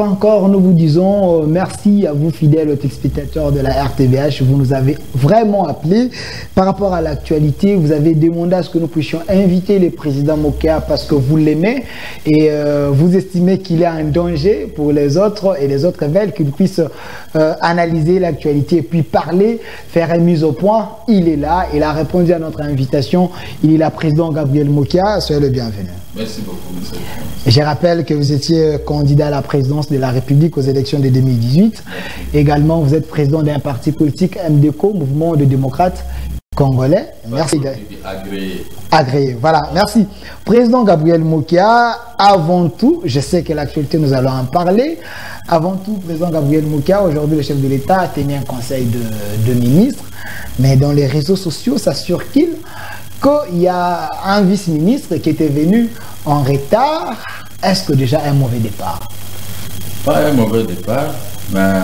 encore, nous vous disons merci à vous, fidèles téléspectateurs de la RTVH. Vous nous avez vraiment appelé par rapport à l'actualité. Vous avez demandé à ce que nous puissions inviter le président Mokia parce que vous l'aimez et vous estimez qu'il est un danger pour les autres et les autres veulent qu'il puisse analyser l'actualité et puis parler, faire une mise au point. Il est là, il a répondu à notre invitation. Il est le président Gabriel Mokia. Soyez le bienvenu. Merci beaucoup, monsieur. Je rappelle que vous étiez candidat à la présidence de la République aux élections de 2018. Également, vous êtes président d'un parti politique MDCO, Mouvement de démocrates congolais. Merci. Agréé. Voilà, merci. Président Gabriel Mokia, avant tout, je sais que l'actualité, nous allons en parler. Avant tout, président Gabriel Mokia, aujourd'hui, le chef de l'État a tenu un conseil de ministres. Mais dans les réseaux sociaux, ça circule qu'il y a un vice-ministre qui était venu en retard. Est-ce que déjà un mauvais départ? Pas un mauvais départ, mais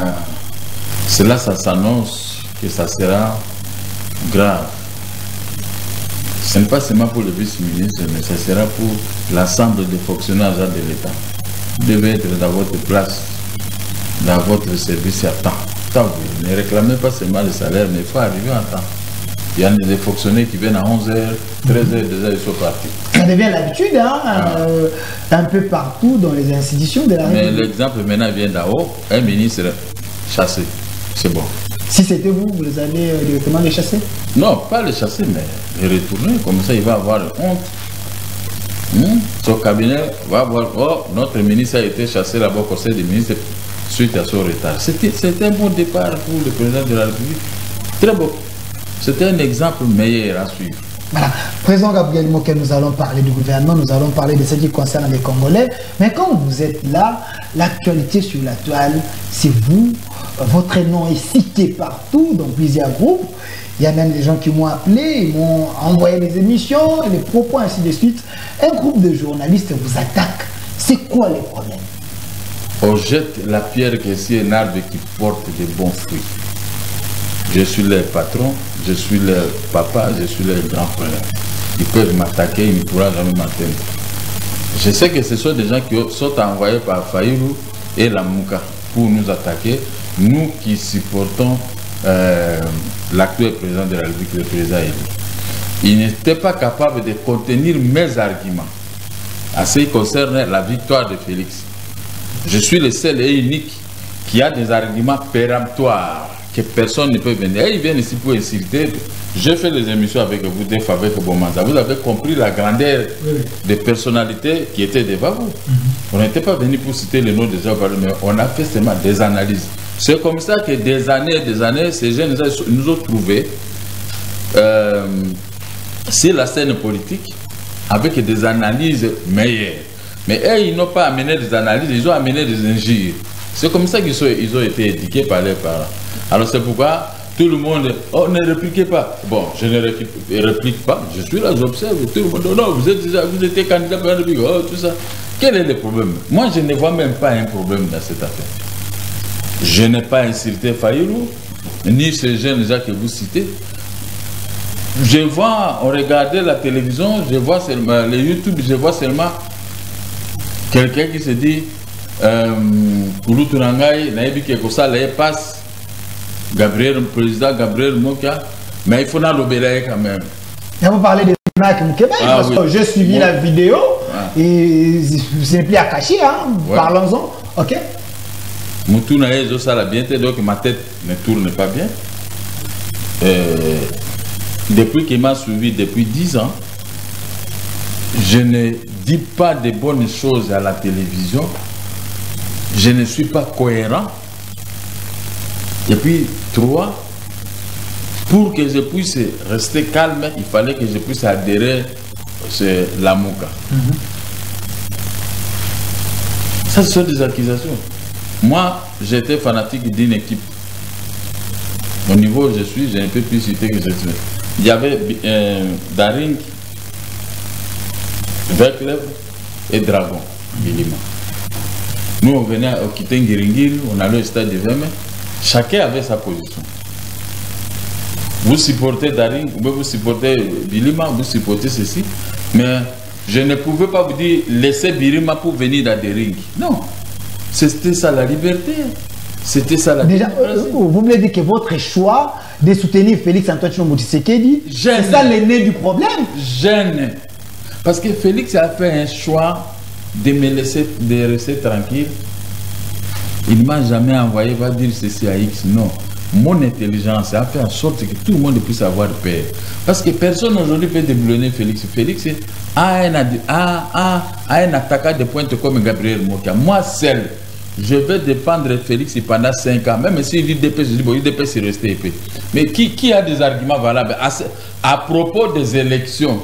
cela, ça s'annonce que ça sera grave. Ce n'est pas seulement pour le vice-ministre, mais ça sera pour l'ensemble des fonctionnaires de l'État. Vous devez être dans votre place, dans votre service à temps. Ne réclamez pas seulement le salaire, mais il faut arriver à temps. Il y a des fonctionnaires qui viennent à 11h, 13h, déjà ils sont partis. Ça devient l'habitude, un peu partout dans les institutions de la République. Mais l'exemple maintenant vient d'en-haut, un ministre chassé, c'est bon. Si c'était vous, vous les allez directement les chasser? Non, pas les chasser, mais les retourner, comme ça il va avoir honte. Son cabinet va avoir, oh, notre ministre a été chassé là-bas au Conseil des ministres suite à son retard. C'était un bon départ pour le président de la République. Très beau. C'était un exemple meilleur à suivre. Voilà. Président Gabriel Mokia, nous allons parler du gouvernement, nous allons parler de ce qui concerne les Congolais. Mais quand vous êtes là, l'actualité sur la toile, c'est vous. Votre nom est cité partout, dans plusieurs groupes. Il y a même des gens qui m'ont appelé, ils m'ont envoyé les émissions, les propos, ainsi de suite. Un groupe de journalistes vous attaque. C'est quoi les problèmes? On jette la pierre que c'est un arbre qui porte de bons fruits. Je suis leur patron, je suis leur papa, je suis leur grand frère. Ils peuvent m'attaquer, ils ne pourront jamais m'atteindre. Je sais que ce sont des gens qui sont envoyés par Fayulu et la Mouka pour nous attaquer, nous qui supportons l'actuel président de la République, le président élu. Ils n'étaient pas capables de contenir mes arguments en ce qui concerne la victoire de Félix. Je suis le seul et unique qui a des arguments péremptoires que personne ne peut venir. Et ils viennent ici pour insulter. Je fais des émissions avec vous, des fois avec Bomanza. Vous avez compris la grandeur des personnalités qui étaient devant vous. On n'était pas venu pour citer le nom des gens, mais on a fait seulement des analyses. C'est comme ça que des années, ces jeunes nous ont trouvés sur la scène politique avec des analyses meilleures. Mais eux, ils n'ont pas amené des analyses, ils ont amené des injures. C'est comme ça qu'ils ont été éduqués par leurs parents. Alors c'est pourquoi tout le monde, oh, ne répliquez pas. Bon, je ne réplique pas, je suis là, j'observe, tout le monde, non, vous étiez candidat pour la République, oh, tout ça. Quel est le problème? Moi, je ne vois même pas un problème dans cette affaire. Je n'ai pas insulté Fayulu, ni ces jeunes gens que vous citez. Je vois, on regardait la télévision, je vois seulement, les YouTube, je vois seulement quelqu'un qui se dit, Koulou Tourangaï, Naïbi Kekosa, les passe. Président Gabriel Mokia, mais il faut l'obéir quand même. Et vous parlez de parce que j'ai suivi la vidéo et ce n'est plus à cacher, hein. Parlons-en. Ok. Moutouna est ça la bien, donc ma tête ne tourne pas bien. Depuis qu'il m'a suivi depuis 10 ans, je ne dis pas de bonnes choses à la télévision. Je ne suis pas cohérent. Et puis, 3, pour que je puisse rester calme, il fallait que je puisse adhérer à la Mouka. Ça, ce sont des accusations. Moi, j'étais fanatique d'une équipe. Au niveau où je suis, je ne peux plus citer que je suis. Il y avait Daring, Verklev et Dragon, Bilima. Nous, on venait au Kitengiringil, on allait au stade de Veme. Chacun avait sa position. Vous supportez Daring, vous supportez Bilima, vous supportez ceci. Mais je ne pouvais pas vous dire laissez Bilima pour venir dans Daring. Non. C'était ça la liberté. C'était ça la Déjà, vous voulez dire que votre choix de soutenir Félix Antoine Tshilombo Tshisekedi, c'est ça l'aîné du problème? Gêne. Parce que Félix a fait un choix de me laisser de rester tranquille. Il ne m'a jamais envoyé, va dire ceci à X. Non. Mon intelligence a fait en sorte que tout le monde puisse avoir paix. Parce que personne aujourd'hui peut déboulonner Félix. Félix a un attaquant de pointe comme Gabriel Mokia. Moi seul, je vais défendre Félix pendant 5 ans. Même si l'UDP, je dis, bon, l'UDP c'est resté épais. Mais qui a des arguments valables à propos des élections,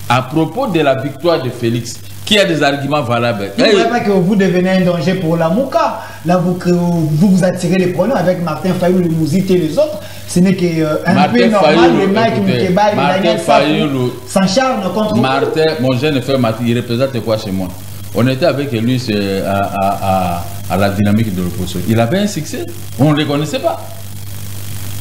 à propos de la victoire de Félix? Qui a des arguments valables? Il ne faudrait pas que vous deveniez un danger pour la Mouka. Là, vous attirez les pronoms avec Martin Fayulu, le Mouzite et les autres. Ce n'est qu'un peu normal. Le Mike Moukeba et Daniel Safou s'encharnent contre vous. Martin, mon jeune frère Martin, il représente quoi chez moi? On était avec lui à la dynamique de l'opposition. Il avait un succès. On ne le connaissait pas.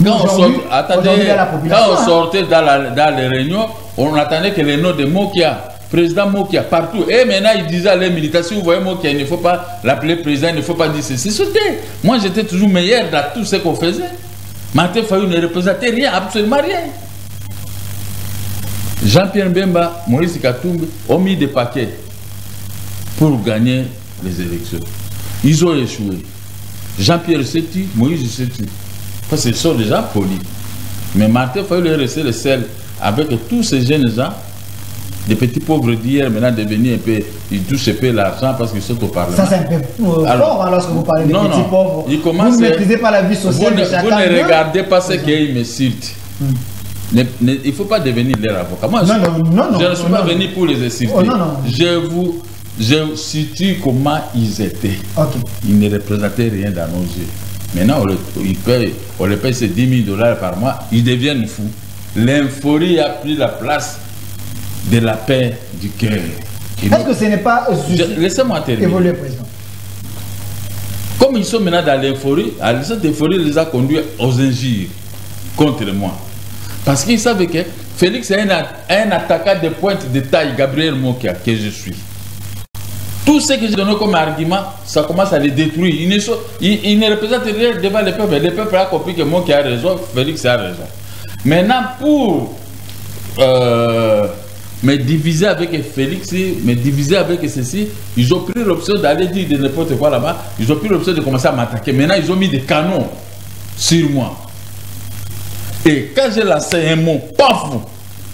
Quand on sortait dans les réunions, on attendait que les noms de Mokia, président Mokia, partout. Et maintenant, il disait à les militants, si vous voyez Mokia, il ne faut pas l'appeler président, il ne faut pas dire ceci. Moi, j'étais toujours meilleur dans tout ce qu'on faisait. Martin Fayulu ne représentait rien, absolument rien. Jean-Pierre Mbemba, Moïse Katumbi ont mis des paquets pour gagner les élections. Ils ont échoué. Jean-Pierre s'est tué, Moïse s'est tué. Parce que ce sont des gens polis. Mais Martin Fayulu est resté le seul avec tous ces jeunes gens, des petits pauvres d'hier, maintenant devenus un peu, ils touchent un peu l'argent parce qu'ils sont au Parlement. Ça c'est un peu fort lorsque vous parlez des petits pauvres. Vous ne maîtrisez pas la vie sociale de chacun. Vous ne regardez pas ce qu'ils me citent. Il ne faut pas devenir leur avocat. Moi, je ne suis pas venu pour les insulter. Je situe comment ils étaient. Ils ne représentaient rien dans nos yeux. Maintenant, on les paye ces 10 000 $ par mois, ils deviennent fous. L'inforie a pris la place de la paix du cœur. Est-ce que ce n'est pas... Laissez-moi terminer. Évoluer, président. Comme ils sont maintenant dans l'euphorie, cette euphorie les a conduits aux injures contre moi. Parce qu'ils savaient que Félix est un attaquant de pointe de taille, Gabriel Mokia, que je suis. Tout ce que j'ai donné comme argument, ça commence à les détruire. Ils ne représentent rien devant le peuple. Le peuple a compris que Mokia a raison, Félix a raison. Maintenant, pour me diviser avec Félix, me diviser avec ceci, ils ont pris l'option d'aller dire de n'importe quoi là-bas. Ils ont pris l'option de commencer à m'attaquer. Maintenant, ils ont mis des canons sur moi. Et quand j'ai lancé un mot, paf!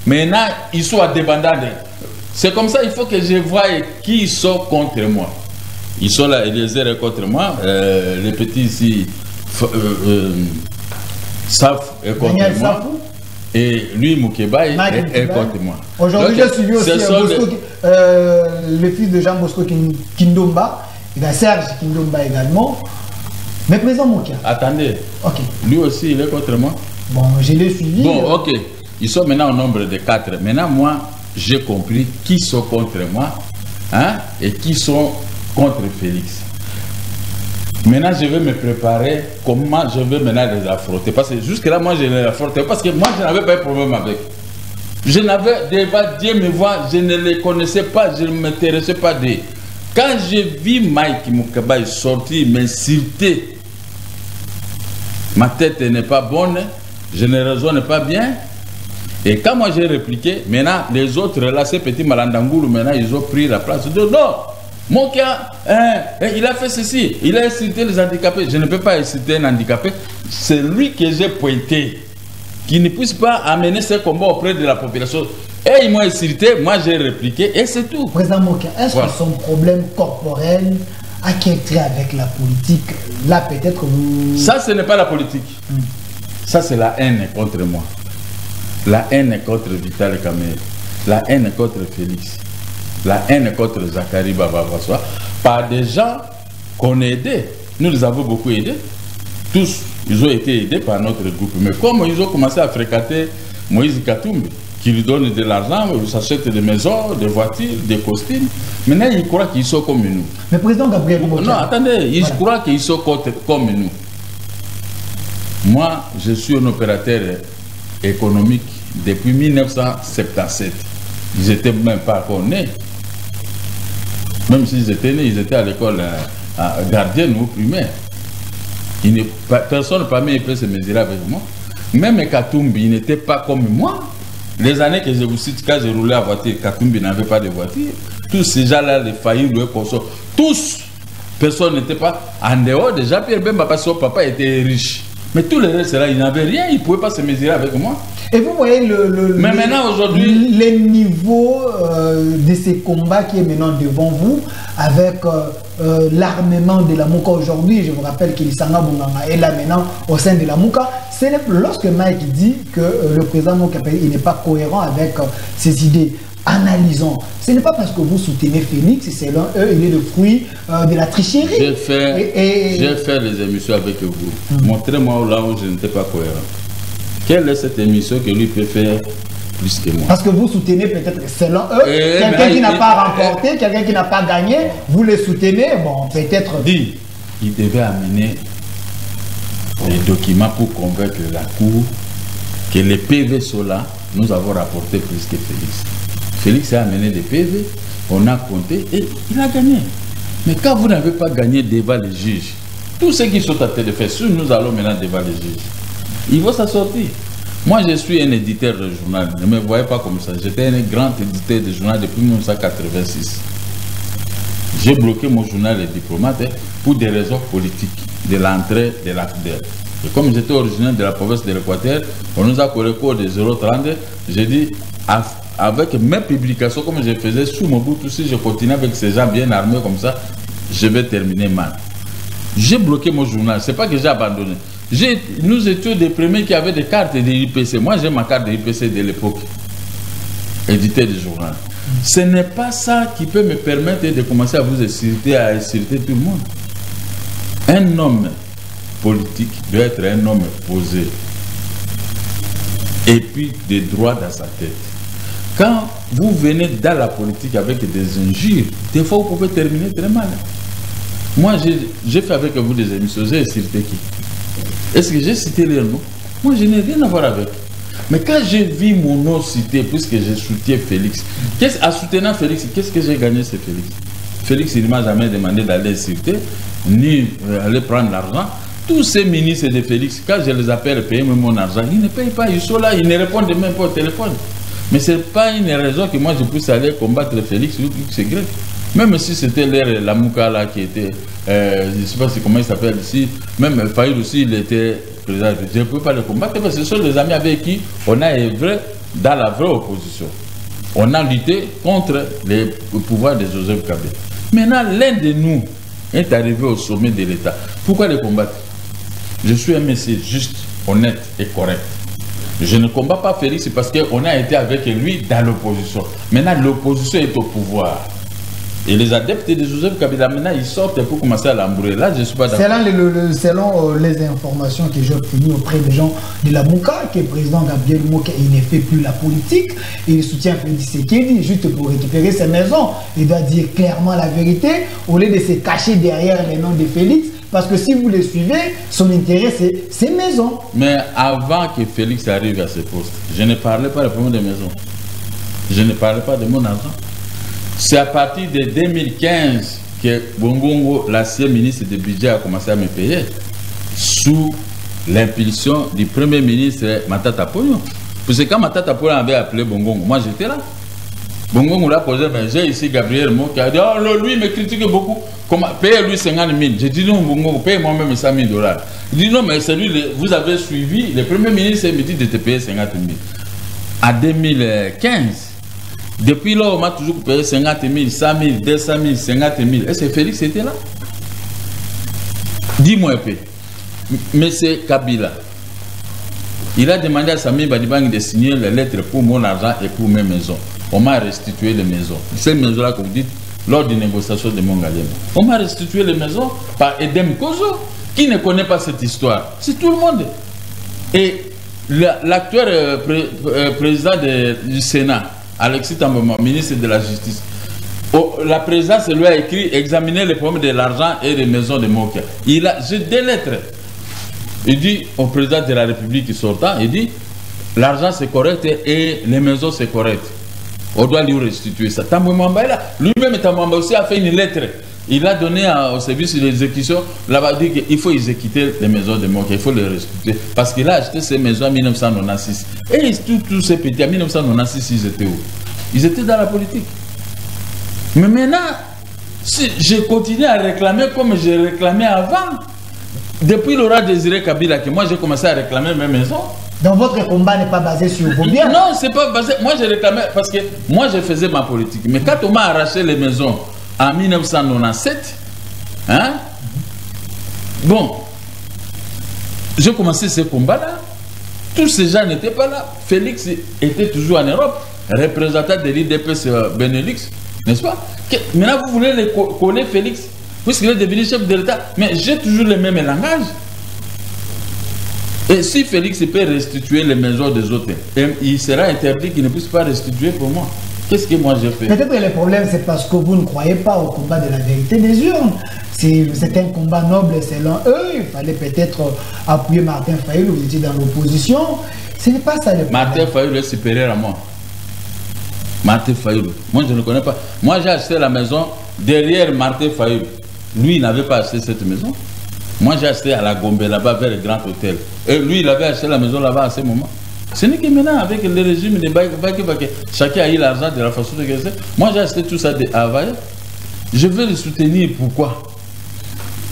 Maintenant, ils sont à débandade. C'est comme ça, il faut que je voie qui sont contre moi. Ils sont là, Eliezer est contre moi. Les petits ici, Saf est contre moi. Et lui, Moukeba, est contre moi. Aujourd'hui, j'ai suivi aussi le fils de Jean Bosco Kindomba, il y a Serge Kindomba également. Mais président Mokia. Attendez. Lui aussi, il est contre moi. Bon, je l'ai suivi. Bon, ok. Ils sont maintenant au nombre de 4. Maintenant, moi, j'ai compris qui sont contre moi, hein, et qui sont contre Félix. Maintenant, je vais me préparer comment je vais maintenant les affronter. Parce que jusque-là, moi, je les affrontais. Parce que moi, je n'avais pas de problème avec. Je n'avais, Dieu me voit, je ne les connaissais pas, je ne m'intéressais pas d'eux. Quand j'ai vu Mike Moukeba sortir, m'insulter, ma tête n'est pas bonne, je ne raisonne pas bien. Et quand moi j'ai répliqué, maintenant les autres là, ces petits malandangoulous, maintenant ils ont pris la place. De non, Mokia, il a fait ceci, il a insulté les handicapés. Je ne peux pas insulter un handicapé. C'est lui que j'ai pointé, qui ne puisse pas amener ce combat auprès de la population. Et ils m'ont insulté, moi j'ai répliqué et c'est tout. Président Mokia, est-ce que son problème corporel a quel trait avec la politique? Là peut-être vous... Ça ce n'est pas la politique. Ça c'est la haine contre moi. La haine contre Vital Kamerhe, la haine contre Félix, la haine contre Zakari Bababaswa, par des gens qu'on a aidés. Nous les avons beaucoup aidés. Tous, ils ont été aidés par notre groupe. Mais comme ils ont commencé à fréquenter Moïse Katumbi, qui lui donne de l'argent, ils s'achètent des maisons, des voitures, des costumes, maintenant ils croient qu'ils sont comme nous. Mais président Gabriel Mokia... Non, attendez, ils croient qu'ils sont comme nous. Moi, je suis un opérateur économique depuis 1977. Ils n'étaient même pas encore nés. Même s'ils étaient nés, ils étaient à l'école gardienne ou primaire. Personne parmi eux peut se mesurer avec moi. Même Katumbi n'était pas comme moi. Les années que je vous cite, quand je roulais à voiture, Katumbi n'avait pas de voiture. Tous ces gens-là, les faillis, le conso, tous, personne n'était pas en dehors de Jean-Pierre Bemba parce que son papa était riche. Mais tous les restes là, ils n'avaient rien, ils ne pouvaient pas se mesurer avec moi. Et vous voyez mais maintenant, aujourd'hui, les niveaux de ces combats qui est maintenant devant vous, avec l'armement de la Mouka aujourd'hui. Je vous rappelle qu'Ilisanga Bunganga est là maintenant au sein de la Mouka. C'est lorsque Mike dit que le président Mouka n'est pas cohérent avec ses idées. Analysons. Ce n'est pas parce que vous soutenez Félix, selon eux, il est le fruit de la tricherie. J'ai fait les émissions avec vous. Montrez-moi là où je n'étais pas cohérent. Quelle est cette émission que lui peut faire plus que moi? Parce que vous soutenez peut-être, selon eux, quelqu'un qui n'a pas remporté, quelqu'un qui n'a pas gagné, vous les soutenez, bon, peut-être... Il devait amener les documents pour convaincre la Cour que les PV sont là, nous avons rapporté plus que Félix. Félix a amené des PV, on a compté et il a gagné. Mais quand vous n'avez pas gagné devant les juges, tous ceux qui sont à tête de faire, nous allons maintenant devant les juges. Il faut s'en sortir. Moi, je suis un éditeur de journal. Ne me voyez pas comme ça. J'étais un grand éditeur de journal depuis 1986. J'ai bloqué mon journal Les Diplomates pour des raisons politiques de l'entrée de l'AFDEL. Et comme j'étais originaire de la province de l'Équateur, on nous a collé cours de 0,30. J'ai dit, avec mes publications, comme je faisais sous mon bout, si je continue avec ces gens bien armés comme ça, je vais terminer mal. J'ai bloqué mon journal. Ce n'est pas que j'ai abandonné. Nous étions des premiers qui avaient des cartes de l'IPC. Moi, j'ai ma carte de l'IPC de l'époque, édité du journal. Ce n'est pas ça qui peut me permettre de commencer à vous insulter, à insulter tout le monde. Un homme politique doit être un homme posé et puis des droits dans sa tête. Quand vous venez dans la politique avec des injures, des fois vous pouvez terminer très mal. Moi, j'ai fait avec vous des émissions, j'ai insulté qui? Est-ce que j'ai cité les noms? Moi, je n'ai rien à voir avec. Mais quand j'ai vu mon nom cité, puisque j'ai soutenu Félix, en soutenant Félix, qu'est-ce que j'ai gagné, c'est Félix? Félix, il ne m'a jamais demandé d'aller insulter, ni aller prendre l'argent. Tous ces ministres de Félix, quand je les appelle payer mon argent, ils ne payent pas, ils sont là, ils ne répondent même pas au téléphone. Mais ce n'est pas une raison que moi je puisse aller combattre Félix ou c'est grec. Même si c'était l'ère la Mouka là qui était, je ne sais pas comment il s'appelle ici, même Faïd aussi, il était président. Je ne peux pas le combattre parce que ce sont des amis avec qui on a œuvré dans la vraie opposition. On a lutté contre le pouvoir de Joseph Kabila. Maintenant, l'un de nous est arrivé au sommet de l'État. Pourquoi le combattre? Je suis un monsieur juste, honnête et correct. Je ne combats pas Félix parce qu'on a été avec lui dans l'opposition. Maintenant, l'opposition est au pouvoir. Et les adeptes de Joseph Kabila, maintenant, ils sortent pour commencer à l'embrouiller. Là, je ne suis pas d'accord. Selon les informations que j'ai obtenues auprès des gens de la Mouka, que le président Gabriel Mouka, il ne fait plus la politique, il soutient Félix Tshisekedi juste pour récupérer ses maisons. Il doit dire clairement la vérité, au lieu de se cacher derrière les noms de Félix. Parce que si vous le suivez, son intérêt, c'est ses maisons. Mais avant que Félix arrive à ce poste, je ne parlais pas du problème des maisons. Je ne parlais pas de mon argent. C'est à partir de 2015 que Bongongo, l'ancien ministre du budget, a commencé à me payer sous l'impulsion du premier ministre Matata Ponyo. Parce que quand Matata Ponyo avait appelé Bongongo, moi j'étais là. Bongongo l'a posé, j'ai ici Gabriel Mo qui a dit, oh lui il me critique beaucoup. Paye-lui 50 000. J'ai dit non, Bongongo, paye moi-même 100 000 $. Il dit non, mais c'est lui, vous avez suivi, le premier ministre me dit de te payer 50 000. En 2015, depuis là, on m'a toujours payé 50 000, 100 000, 200 000, 50 000. Est-ce que Félix était là? Dis-moi un peu. Monsieur Kabila, il a demandé à Sami Badibang de signer les lettres pour mon argent et pour mes maisons. On m'a restitué les maisons. Ces maisons-là, comme vous dites, lors des négociations de Mongalema. On m'a restitué les maisons par Edem Kozo. Qui ne connaît pas cette histoire? C'est tout le monde. Et l'actuel président du Sénat, Alexis Tamboma, ministre de la Justice, la présidence lui a écrit examiner les problèmes de l'argent et des maisons de Mokia. J'ai des lettres. Il dit au président de la République sortant, il dit l'argent c'est correct et les maisons c'est correct. On doit lui restituer ça. Tamboma là, lui-même Tamboma aussi a fait une lettre il a donné au service de l'exécution, là-bas, dit qu'il faut exécuter les maisons de mort, qu'il faut les restituer. Parce qu'il a acheté ces maisons en 1996. Et tous ces petits, en 1996, ils étaient où? Ils étaient dans la politique. Mais maintenant, si je continue à réclamer comme j'ai réclamé avant, depuis Laurent Désiré Kabila, que moi j'ai commencé à réclamer mes maisons. Donc votre combat n'est pas basé sur vos biens? Non, c'est pas basé. Moi j'ai réclamé parce que moi je faisais ma politique. Mais quand on m'a arraché les maisons en 1997, hein, bon, j'ai commencé ce combat-là. Tous ces gens n'étaient pas là. Félix était toujours en Europe, représentant de l'IDPS Benelux, n'est-ce pas? Maintenant vous voulez les coller Félix, puisqu'il est devenu chef de l'État. Mais j'ai toujours le même langage. Et si Félix peut restituer les maisons des autres, il sera interdit qu'il ne puisse pas restituer pour moi. Qu'est-ce que moi j'ai fait? Peut-être que le problème c'est parce que vous ne croyez pas au combat de la vérité des urnes. Si c'est un combat noble selon eux, il fallait peut-être appuyer Martin Fayulu, vous étiez dans l'opposition. Ce n'est pas ça le problème. Martin Fayulu est supérieur à moi. Martin Fayulu. Moi je ne connais pas. Moi j'ai acheté la maison derrière Martin Fayulu. Lui il n'avait pas acheté cette maison. Moi j'ai acheté à la Gombe là-bas vers le Grand Hôtel. Et lui il avait acheté la maison là-bas à ce moment. Ce n'est que maintenant avec le régime de Baki, chacun a eu l'argent de la façon de gagner. Moi j'ai acheté tout ça à Havaï. Je veux le soutenir. Pourquoi?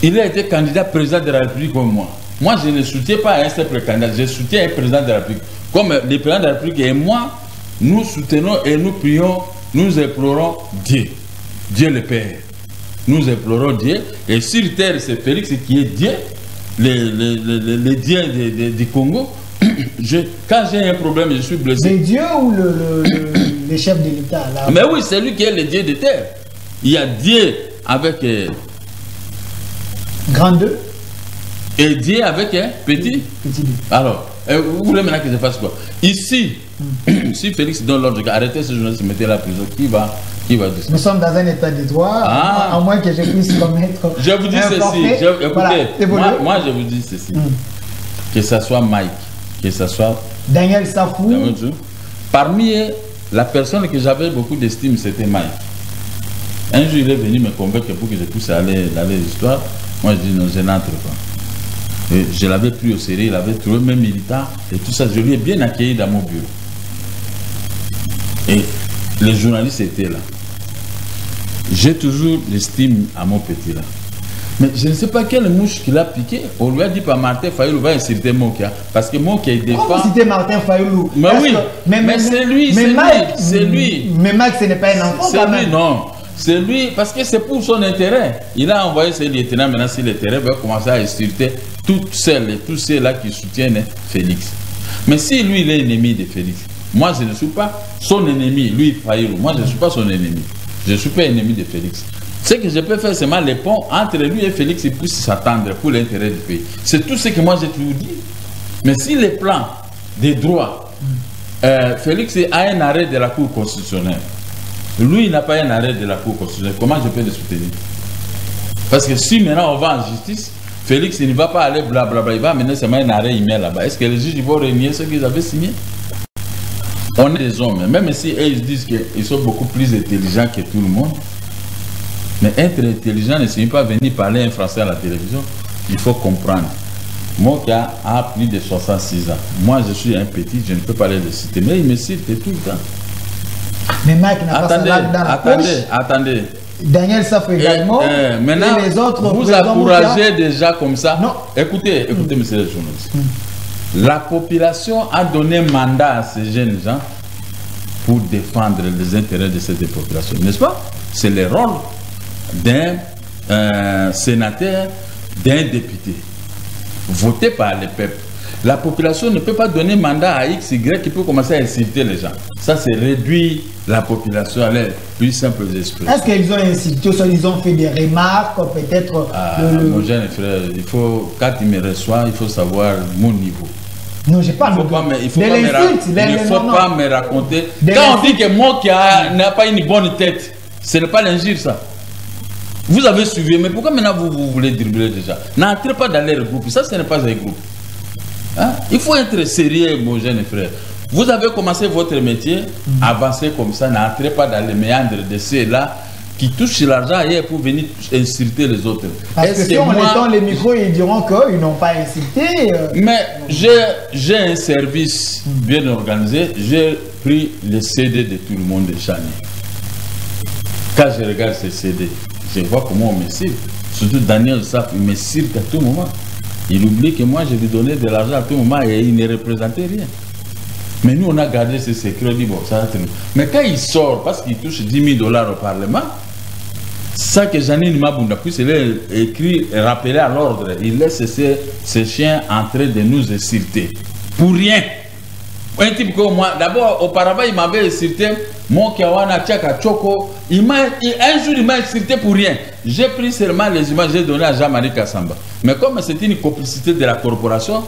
Il a été candidat président de la République comme moi. Moi je ne soutiens pas un simple candidat, je soutiens un président de la République. Comme le président de la République et moi, nous soutenons et nous prions, nous implorons Dieu. Dieu le Père. Nous implorons Dieu. Et sur terre, c'est Félix qui est Dieu, le Dieu du Congo. Quand j'ai un problème, je suis blessé. C'est Dieu ou le chef de l'État? Mais oui, c'est lui qui est le Dieu de terre. Il y a Dieu avec grand 2 et Dieu avec petit. Petit 2. Alors, vous voulez maintenant que je fasse quoi? Ici, si Félix donne l'ordre d'arrêter ce journaliste, mettez la prison, qui va dire ça? Nous sommes dans un état de droit, à moins que je puisse commettre. Je vous dis ceci, écoutez, voilà, moi je vous dis ceci, que ce soit Mike, que ce soit Daniel Safou. Parmi la personne que j'avais beaucoup d'estime, c'était Mike. Un jour, il est venu me convaincre pour que je puisse aller dans l'histoire. Moi, je dis non, je n'entre pas. Et je l'avais pris au sérieux, il avait trouvé mes militants et tout ça. Je lui ai bien accueilli dans mon bureau. Et les journalistes étaient là. J'ai toujours l'estime à mon petit là. Mais je ne sais pas quelle mouche qu'il a piqué. On lui a dit par Martin Fayulu, va insulter Mokia. Parce que Mokia il défend. Comment citer Martin Fayulu? Mais oui, mais c'est lui, c'est lui. Mais Mike, ce n'est pas un enfant. C'est lui, non. C'est lui, parce que c'est pour son intérêt. Il a envoyé ses lieutenants, maintenant si l'intérêt va commencer à insulter toutes celles et tous ceux-là qui soutiennent Félix. Mais si lui, il est ennemi de Félix, moi je ne suis pas son ennemi, lui Fayulu, moi je ne suis pas son ennemi. Je ne suis pas ennemi de Félix. Ce que je peux faire, c'est le pont entre lui et Félix, il puisse s'attendre pour l'intérêt du pays. C'est tout ce que moi j'ai toujours dit. Mais si les plans des droits, Félix a un arrêt de la Cour constitutionnelle. Lui, il n'a pas un arrêt de la Cour constitutionnelle. Comment je peux le soutenir? Parce que si maintenant on va en justice, Félix il ne va pas aller blablabla, il va amener seulement un arrêt email là-bas. Est-ce que les juges vont renier ce qu'ils avaient signé? On est des hommes, même si ils disent qu'ils sont beaucoup plus intelligents que tout le monde. Mais être intelligent ne signifie pas venir parler un français à la télévision. Il faut comprendre. Mon cas a plus de 66 ans. Moi, je suis un petit, je ne peux pas les citer. Mais il me cite tout le temps. Mais Mike n'a pas sa langue dans la poche. Attendez. Daniel Safou également. Maintenant, et les autres vous encouragez déjà comme ça. Non. Écoutez, monsieur le journaliste. La population a donné mandat à ces jeunes gens pour défendre les intérêts de cette population. N'est-ce pas? C'est le rôle d'un sénateur, d'un député. Voté par le peuple. La population ne peut pas donner mandat à X, Y qui peut commencer à insulter les gens. Ça, c'est réduire la population à l'air plus simple expressions. Est-ce qu'ils ont insulté, ils ont fait des remarques, peut-être Mon jeune frère, il faut, quand il me reçoit, il faut savoir mon niveau. Non, j'ai pas. Il ne faut pas me raconter. Quand on dit que moi qui n'a pas une bonne tête, ce n'est pas l'injure, ça. Vous avez suivi, mais pourquoi maintenant vous voulez dribbler déjà? N'entrez pas dans leur groupe, ça ce n'est pas un groupe. Hein? Il faut être sérieux, mon jeune frère. Vous avez commencé votre métier, avancez comme ça, n'entrez pas dans les méandres de ceux-là qui touchent l'argent ailleurs pour venir insulter les autres. Parce que si on étend les micros, ils diront qu'ils n'ont pas insulté. Mais j'ai un service bien organisé. J'ai pris les CD de tout le monde de Chani. Quand je regarde ces CD, je vois comment on me cible. Surtout Daniel Saf, il me cible à tout moment. Il oublie que moi, je lui donnais de l'argent à tout moment et il ne représentait rien. Mais nous, on a gardé ce secret, on dit, bon, ça va tenir. Mais quand il sort, parce qu'il touche 10 000 $ au Parlement, ça que Janine Mabunda puisse écrit et rappeler à l'ordre, il laisse ces chiens en train de nous insulter. Pour rien. Un type comme moi, d'abord, auparavant, il m'avait insulté, mon Kiawana Tchaka Choko, un jour, il m'a insulté pour rien. J'ai pris seulement les images, j'ai donné à Jean-Marie Kassamba. Mais comme c'est une complicité de la corporation,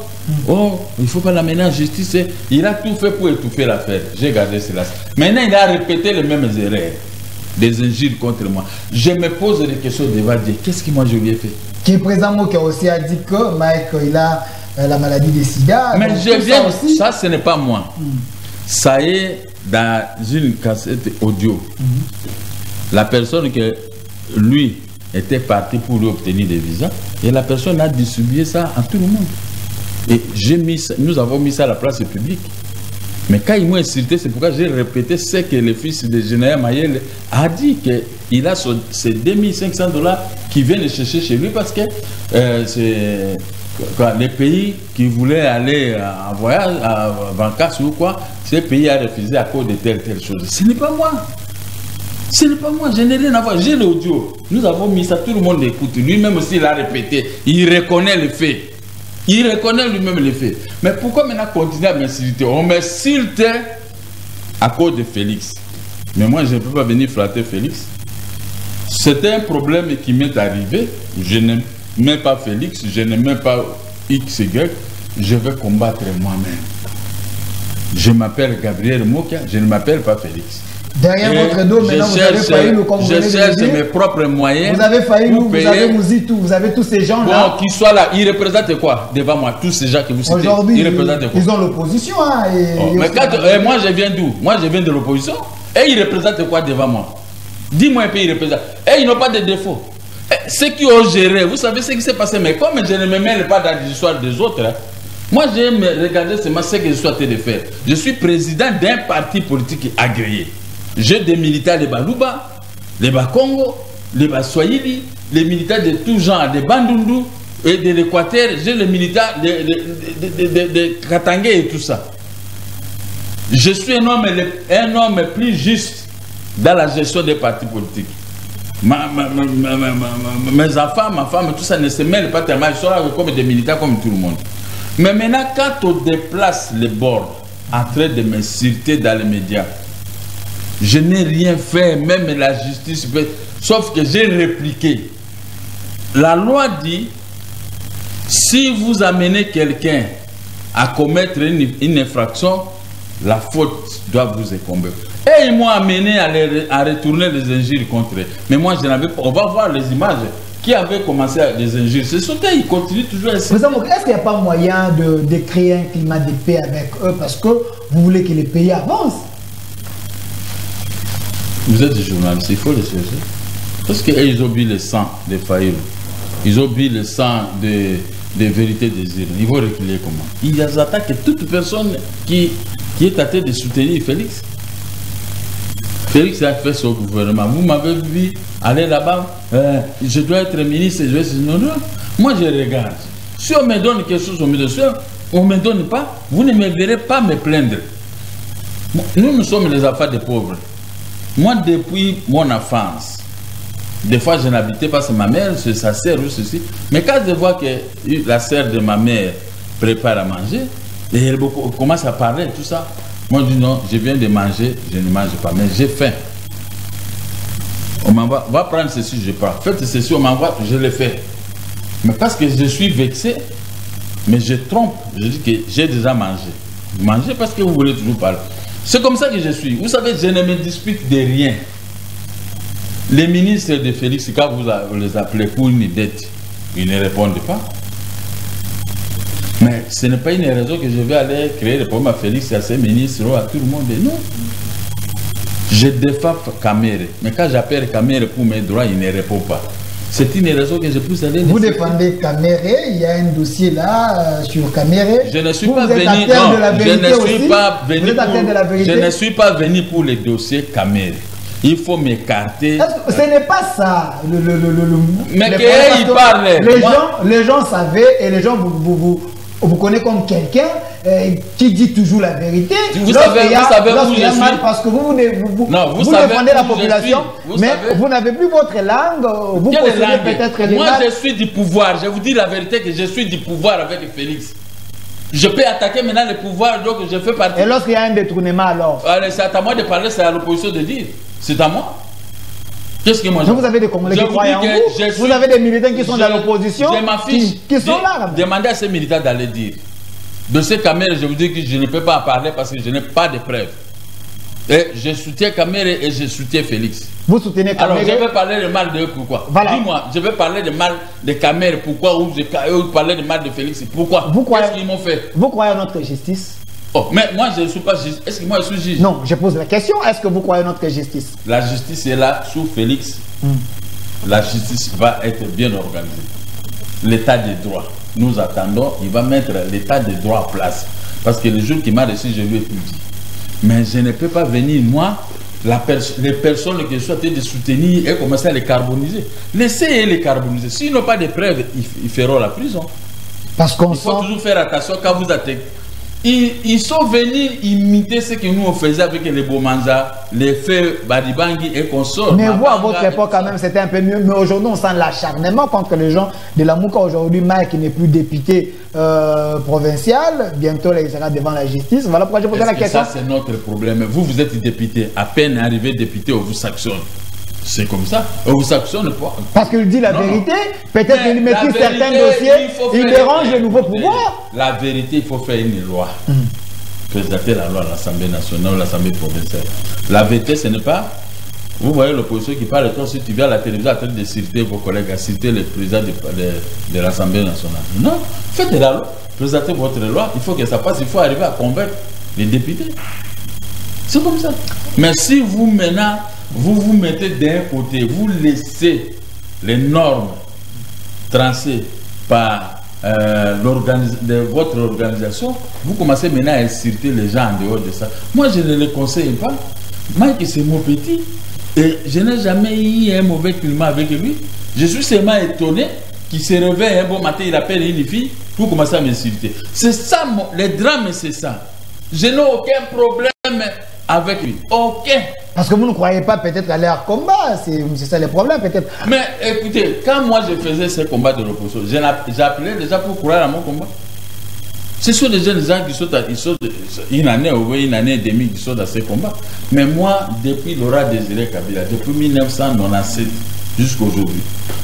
oh, il ne faut pas l'amener en justice, il a tout fait pour étouffer l'affaire. J'ai gardé cela. Maintenant, il a répété les mêmes erreurs, des injures contre moi. Je me pose des questions devant Dieu. Qu'est-ce que moi je lui ai fait? Qui est présent, moi, qui a aussi dit que Mike, il a la maladie des sida. Mais je viens aussi. Ça, ce n'est pas moi. Ça est dans une cassette audio. La personne que lui était parti pour lui obtenir des visas et la personne a distribué ça à tout le monde. Et nous avons mis ça à la place publique. Mais quand ils m'ont insulté, c'est pourquoi j'ai répété ce que le fils de général Mayel a dit, qu'il a ces 2500 $ qui viennent chercher chez lui parce que c'est les pays qui voulaient aller en voyage, en vacances ou quoi, ces pays ont refusé à cause de telle chose. Ce n'est pas moi. Ce n'est pas moi, je n'ai rien à voir. J'ai l'audio. Nous avons mis ça, tout le monde écoute. Lui-même aussi, il a répété. Il reconnaît le fait. Il reconnaît lui-même les faits. Mais pourquoi maintenant continuer à m'insulter? On m'insulte à cause de Félix. Mais moi, je ne peux pas venir flatter Félix. C'était un problème qui m'est arrivé. Je n'aime même pas Félix, je n'aime même pas XY. Je vais combattre moi-même. Je m'appelle Gabriel Mokia, je ne m'appelle pas Félix. Derrière votre dos, maintenant, vous avez failli nous, comme vous venez de cherche mes propres moyens. Vous avez failli nous, vous avez Mouzitou, vous avez tous ces gens-là. Bon, qu'ils soient là, ils représentent quoi devant moi? Tous ces gens que vous citez, aujourd'hui, ils représentent quoi? Ils ont l'opposition. Hein, mais quand, moi, je viens d'où? Moi, je viens de l'opposition. Et ils représentent quoi devant moi? Dis-moi un peu, ils représentent. Et ils n'ont pas de défaut. Ceux qui ont géré, vous savez ce qui s'est passé. Mais comme je ne me mêle pas dans l'histoire des autres, hein, moi, j'aime regarder seulement ce que je suis en train de faire. Je suis président d'un parti politique agréé. J'ai des militaires de Baluba, les Bakongo, les Baswahili, les militaires de tout genre, des Bandundu et de l'Équateur. J'ai les militaires de Katangé et tout ça. Je suis un homme plus juste dans la gestion des partis politiques. Mes enfants, ma femme, tout ça ne se mêle pas tellement. Ils sont là comme des militaires comme tout le monde. Mais maintenant, quand on déplace les bords en train de m'insulter dans les médias, je n'ai rien fait, même la justice, sauf que j'ai répliqué. La loi dit, si vous amenez quelqu'un à commettre une infraction, la faute doit vous incomber. Et ils m'ont amené à retourner les injures contre eux. Mais moi, je n'avais pas. On va voir les images qui avaient commencé à les injures. C'est ce qu'ils continuent toujours à essayer. Est-ce qu'il n'y a pas moyen de créer un climat de paix avec eux parce que vous voulez que les pays avancent? Vous êtes des journalistes, il faut les chercher. Parce qu'ils ont bu le sang des Faïrou. Ils ont bu le sang des vérités désirées. Ils vont reculer comment? Ils attaquent toute personne qui est à tête de soutenir Félix. Félix a fait son gouvernement. Vous m'avez vu aller là-bas, je dois être ministre, je dois être... Non, non. Moi, je regarde. Si on me donne quelque chose, on me donne. Si on ne me donne pas, vous ne me verrez pas me plaindre. Nous sommes les affaires des pauvres. Moi, depuis mon enfance, des fois, je n'habitais pas chez ma mère, c'est sa sœur ou ceci. Mais quand je vois que la sœur de ma mère prépare à manger, et elle commence à parler, tout ça, moi, je dis non, je viens de manger, je ne mange pas, mais j'ai faim. On m'envoie, va prendre ceci, je prends. Faites ceci, on m'envoie, je le fais. Mais parce que je suis vexé, mais je trompe, je dis que j'ai déjà mangé. Mangez parce que vous voulez toujours parler. C'est comme ça que je suis. Vous savez, je ne me dispute de rien. Les ministres de Félix, quand vous les appelez pour une dette, ils ne répondent pas. Mais ce n'est pas une raison que je vais aller créer des problèmes à Félix et à ses ministres ou à tout le monde. Non. Je défends Kamere. Mais quand j'appelle Kamere pour mes droits, il ne répond pas. C'est une raison que je puisse aller... Vous défendez Kamere, il y a un dossier là sur Kamere. Je ne suis pas venu... Non, je ne suis pas venu pour les dossiers Kamere. Il faut m'écarter. Ce n'est pas ça. Mais qu'il parle. Les gens savaient et les gens vous connaissez comme quelqu'un qui dit toujours la vérité. Vous savez où je suis. Parce que vous défendez la population, mais vous n'avez plus votre langue. Vous possédez peut-être les Moi, je suis du pouvoir. Je vous dis la vérité que je suis du pouvoir avec Félix. Je peux attaquer maintenant le pouvoir, donc je fais partie. Et lorsqu'il y a un détournement, alors c'est à moi de parler, c'est à l'opposition de dire. C'est à moi. Qu'est-ce que moi je... Vous avez des Congolais qui croient en vous. Vous avez des militants qui sont dans l'opposition, qui sont là. Demandez à ces militants d'aller dire. De ces caméras, je vous dis que je ne peux pas en parler parce que je n'ai pas de preuves. Et je soutiens Kamere et je soutiens Félix. Vous soutenez Kamere? Alors je vais parler de mal de eux, pourquoi? Voilà. Dis-moi, je vais parler de mal de Kamere, pourquoi? Ou je vais parler de mal de Félix, pourquoi? Qu'est-ce qu'ils m'ont fait? Vous croyez en notre justice? Oh, mais moi je ne suis pas juge. Est-ce que moi je suis juge? Non, je pose la question. Est-ce que vous croyez en notre justice? La justice est là sous Félix. La justice va être bien organisée. L'état des droits. Nous attendons, il va mettre l'état des droits en place. Parce que le jour qui m'a reçu, je lui ai tout dit. Mais je ne peux pas venir, moi, les personnes que je suis en train de soutenir et commencer à les carboniser. Laissez-les les carboniser. S'ils n'ont pas de preuves, ils feront la prison. Parce qu'on Il faut toujours faire attention quand vous attaquez. Ils sont venus imiter ce que nous on faisait avec les Bomanja, les feux Badibangi et consorts. Mais vous, à votre époque, quand même, c'était un peu mieux. Mais aujourd'hui, on sent l'acharnement contre les gens de la Mouka. Aujourd'hui, Mike n'est plus député provincial. Bientôt, il sera devant la justice. Voilà pourquoi je pose la question. Ça, c'est notre problème. Vous êtes député. À peine arrivé député, on vous sanctionne. C'est comme ça. On vous sanctionne pas. Parce qu'il dit la vérité. Peut-être qu'il maîtrise certains dossiers. Il dérange le nouveau pouvoir. La vérité, il faut faire une loi. Présenter la loi à l'Assemblée nationale, à l'Assemblée provinciale. La vérité, ce n'est pas... Vous voyez l'opposition qui parle, toi, si tu viens à la télévision, en train de citer vos collègues, à citer le président de l'Assemblée nationale. Non, faites la loi. Présentez votre loi. Il faut que ça passe. Il faut arriver à convaincre les députés. C'est comme ça. Mais si vous, maintenant... vous mettez d'un côté, vous laissez les normes tracées par votre organisation, vous commencez maintenant à insulter les gens en dehors de ça. Moi, je ne les conseille pas. Mike, c'est mon petit. Et je n'ai jamais eu un mauvais climat avec lui. Je suis seulement étonné qu'il se réveille un bon matin, il appelle une fille pour commencer à m'insulter. C'est ça, le drame, c'est ça. Je n'ai aucun problème avec lui. Aucun. Parce que vous ne croyez pas peut-être à leur combat. C'est ça le problème peut-être. Mais écoutez, quand moi je faisais ce combat de l'opposition, j'appelais déjà pour croire à mon combat. Ce sont des jeunes gens qui sont une année ou une année et demie qui sont dans ce combat. Mais moi, depuis Laurent Désiré Kabila, depuis 1997 jusqu'à aujourd'hui,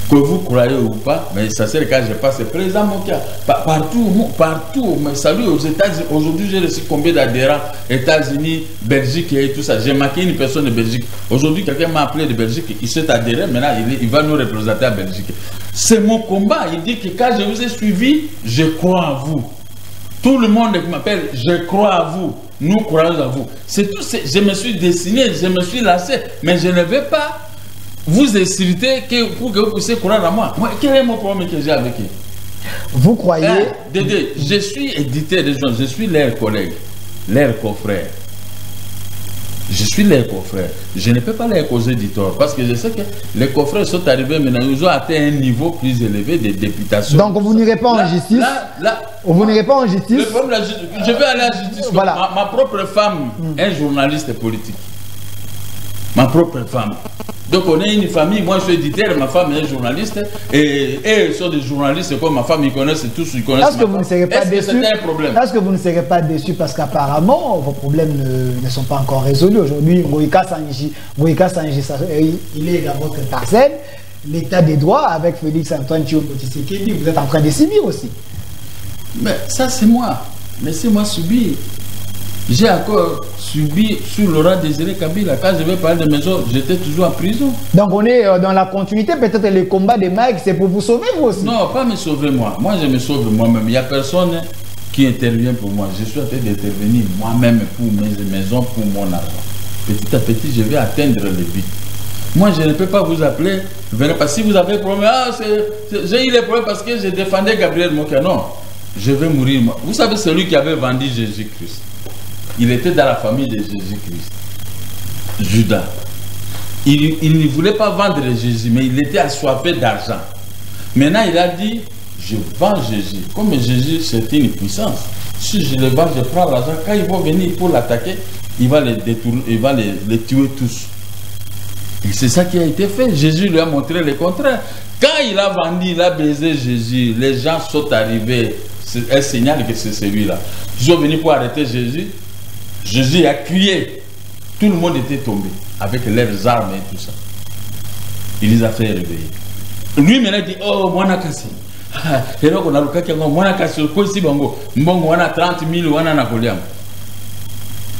que vous croyez ou pas, mais ça c'est le cas, je passe président Mokia. Partout, mais salut aux États-Unis. Aujourd'hui, j'ai reçu combien d'adhérents, États-Unis, Belgique et tout ça. J'ai marqué une personne de Belgique. Aujourd'hui, quelqu'un m'a appelé de Belgique, il s'est adhéré, maintenant il va nous représenter à Belgique. C'est mon combat. Il dit que quand je vous ai suivi, je crois en vous. Tout le monde qui m'appelle, je crois à vous. Nous croyons à vous. C'est tout. Je me suis dessiné, je me suis lassé, mais je ne vais pas vous insulter pour que vous puissiez croire à moi. Quel est mon problème que j'ai avec eux? Vous croyez... Dédé, je suis éditeur des gens, je suis leur collègue, leur confrère. Je suis leur confrère. Je ne peux pas leur causer du tort parce que je sais que les confrères sont arrivés maintenant, ils ont atteint un niveau plus élevé de députation. Donc vous n'irez pas en justice? Vous n'irez pas en justice? Je vais aller en justice. Voilà. Ma propre femme est journaliste politique. Ma propre femme. Donc on est une famille, moi je suis éditeur, ma femme est journaliste, et eux sont des journalistes comme ma femme, ils connaissent tous, ils connaissent. Est-ce que vous ne serez pas déçu? C'est un problème. Est-ce que vous ne serez pas déçu parce qu'apparemment vos problèmes ne sont pas encore résolus aujourd'hui? Moïka Sanji, il est dans votre parcelle, l'état des droits avec Félix Antoine Tshilombo Tshisekedi, vous êtes en train de subir aussi. Mais ça c'est moi, laissez-moi subir. J'ai encore subi sur Laurent Désiré Kabila. Quand je vais parler de maison, j'étais toujours en prison. Donc on est dans la continuité, peut-être les combats de Mike, c'est pour vous sauver vous aussi? Non, pas me sauver moi. Moi je me sauve moi-même. Il n'y a personne qui intervient pour moi. Je suis en train d'intervenir moi-même pour mes maisons, pour mon argent. Petit à petit, je vais atteindre le but. Moi, je ne peux pas vous appeler, venez, parce que si vous avez un problème, j'ai eu les problèmes parce que je défendais Gabriel Mokia. Non, je vais mourir. Moi. Vous savez, celui qui avait vendu Jésus-Christ, il était dans la famille de Jésus-Christ. Judas. Il ne voulait pas vendre Jésus, mais il était assoiffé d'argent. Maintenant, il a dit, je vends Jésus. Comme Jésus, c'est une puissance. Si je le vends, je prends l'argent. Quand ils vont venir pour l'attaquer, il va les détourner, il va les tuer tous. Et c'est ça qui a été fait. Jésus lui a montré le contraire. Quand il a vendu, il a baisé Jésus, les gens sont arrivés. C'est un signal que c'est celui-là. Ils sont venus pour arrêter Jésus. Jésus a crié. Tout le monde était tombé avec leurs armes et tout ça. Il les a fait réveiller. Lui maintenant dit, oh, moi nakasi. Et donc on a le cas qui a moi nakasi. On a 30 000, on a Napoléon.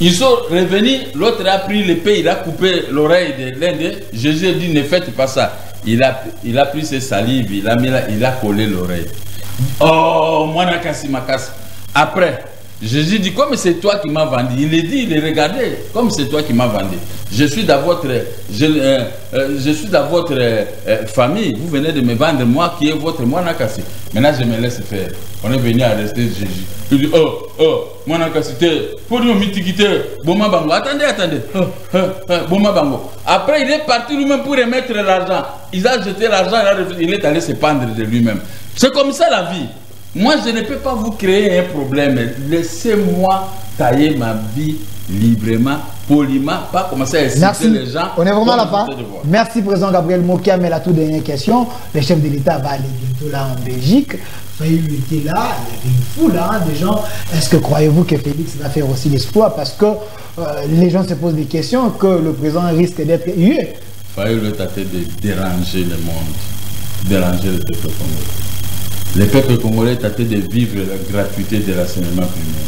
Ils sont revenus, l'autre a pris l'épée, il a coupé l'oreille de l'un d'eux. Jésus a dit, ne faites pas ça. Il a pris ses salives, il a collé l'oreille. Oh, moi nakasi makasi. Après, Jésus dit, comme c'est toi qui m'as vendu, il est dit, il est regardé, comme c'est toi qui m'as vendu. Je suis dans votre famille, vous venez de me vendre, moi qui est votre Mwanakasi. Maintenant je me laisse faire. On est venu arrêter Jésus. Il dit, Mwanakasi, pour nous mitigiter, Boma Bango, attendez, Boma Bango. Après il est parti lui-même pour remettre l'argent. Il a jeté l'argent, il est allé se pendre de lui-même. C'est comme ça la vie. Moi, je ne peux pas vous créer un problème. Laissez-moi tailler ma vie librement, poliment, pas commencer à exciter les gens. On est vraiment à la fin. Merci, Président Gabriel Mokia. Mais la toute dernière question, le chef de l'État va aller bientôt là en Belgique. Il était là, il y avait une foule de gens. Est-ce que croyez-vous que Félix va faire aussi l'espoir? Parce que les gens se posent des questions, que le président risque d'être hué. Il veut tâter de déranger le monde, déranger le peuple congolais. Le peuple congolais tâtait de vivre la gratuité de l'enseignement primaire.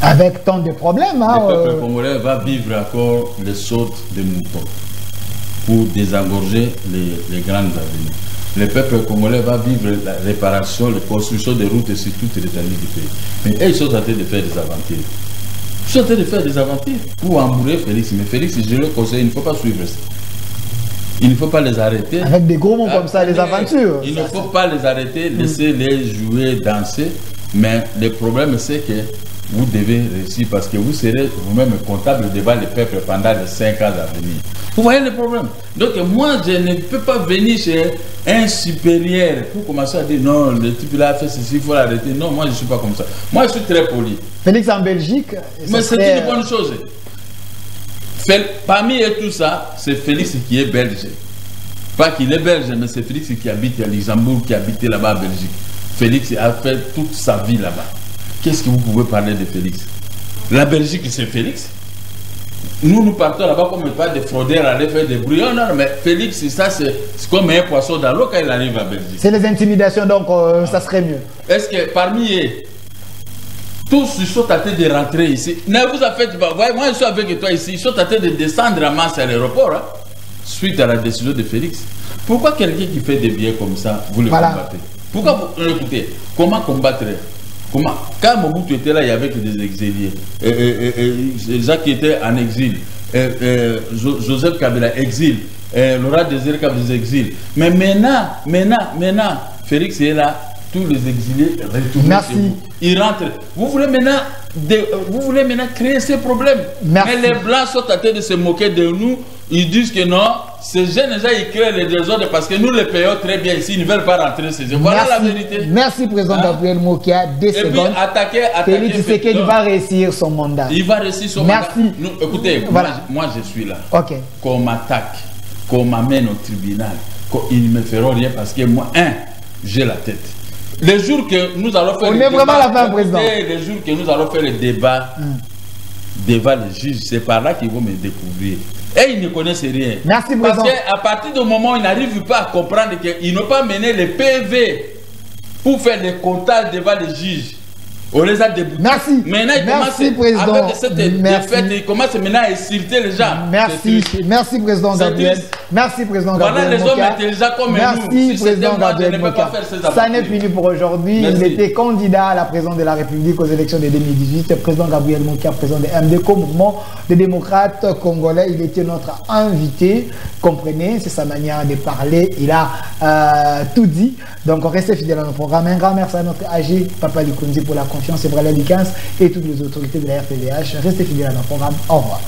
Avec tant de problèmes. Le peuple congolais va vivre encore les sautes de moutons pour désengorger les grandes avenues. Le peuple congolais va vivre la réparation, la construction des routes sur toute l'étendue du pays. Mais ils sont en train de faire des aventures. Ils sont en train de faire des aventures pour embrouiller Félix. Mais Félix, je le conseille, il ne faut pas suivre ça. Il ne faut pas les arrêter. Avec des gros mots comme ça, les aventures. Il ne faut pas les arrêter, laisser-les jouer, danser. Mais le problème, c'est que vous devez réussir parce que vous serez vous-même comptable devant le peuple pendant les 5 ans à venir. Vous voyez le problème? Donc moi, je ne peux pas venir chez un supérieur pour commencer à dire non, le type là a fait ceci, il faut l'arrêter. Non, moi je ne suis pas comme ça. Moi je suis très poli. Félix en Belgique. Mais c'est une bonne chose. Parmi tout ça, c'est Félix qui est belge. Pas qu'il est belge, mais c'est Félix qui habite à Luxembourg, qui habite là-bas en Belgique. Félix a fait toute sa vie là-bas. Qu'est-ce que vous pouvez parler de Félix? La Belgique, c'est Félix. Nous partons là-bas comme pas des fraudeurs, aller faire des bruits. Oh, non, mais Félix, ça c'est comme un poisson dans l'eau quand il arrive à Belgique. C'est les intimidations, donc ça serait mieux. Est-ce que parmi eux, tous ils sont tentés de rentrer ici? Ne vous en faites pas. Moi je suis avec toi ici. Ils sont tentés de descendre à masse à l'aéroport, suite à la décision de Félix. Pourquoi quelqu'un qui fait des billets comme ça, vous le combattez? Pourquoi vous écoutez? Comment combattre? Comment? Quand Mobutu était là, il y avait que des exiliés. Jacques était en exil. Joseph Kabila, exil. Laurent Désiré Kabila, exil. Mais maintenant, Félix est là. Tous les exilés retournent chez vous. Ils rentrent. Vous voulez maintenant créer ces problèmes. Mais les Blancs sont en train de se moquer de nous. Ils disent que non, ces jeunes gens, ils créent les désordres parce que nous les payons très bien ici. Ils ne veulent pas rentrer chez eux. Voilà la vérité. Merci, Président Gabriel Mokia. Des secondes. Et puis, attaquer. Félix Tshisekedi va réussir son mandat. Il va réussir son mandat. Merci. Écoutez, moi je suis là. Ok. Qu'on m'attaque, qu'on m'amène au tribunal, ils ne me feront rien parce que moi, j'ai la tête. Les jours que nous allons faire les jours que nous allons faire le débat devant les juges, c'est par là qu'ils vont me découvrir. Et ils ne connaissent rien. Merci, parce qu'à partir du moment où ils n'arrivent pas à comprendre qu'ils n'ont pas mené les PV pour faire les comptages devant les juges, on les a déboutés. Merci. Maintenant, ils commencent avec cette défaite, ils commencent maintenant à insulter les gens. Merci, Président Gabriel. Merci, Président Voilà Gabriel les Moka. hommes intelligents comme Merci, nous. Si Président c'était moi, je Gabriel ne peux Moka. pas faire ces Ça n'est aventures. fini pour aujourd'hui. Merci. Il était candidat à la présidence de la République aux élections de 2018. Président Gabriel Moka, président de MDCO, mouvement des démocrates congolais. Il était notre invité. Comprenez, c'est sa manière de parler. Il a tout dit. Donc, restez fidèles à nos programmes. Un grand merci à notre AG, Papa Likonzi, pour la confiance, et Brala Dikans et toutes les autorités de la RTVH. Restez fidèles à nos programmes. Au revoir.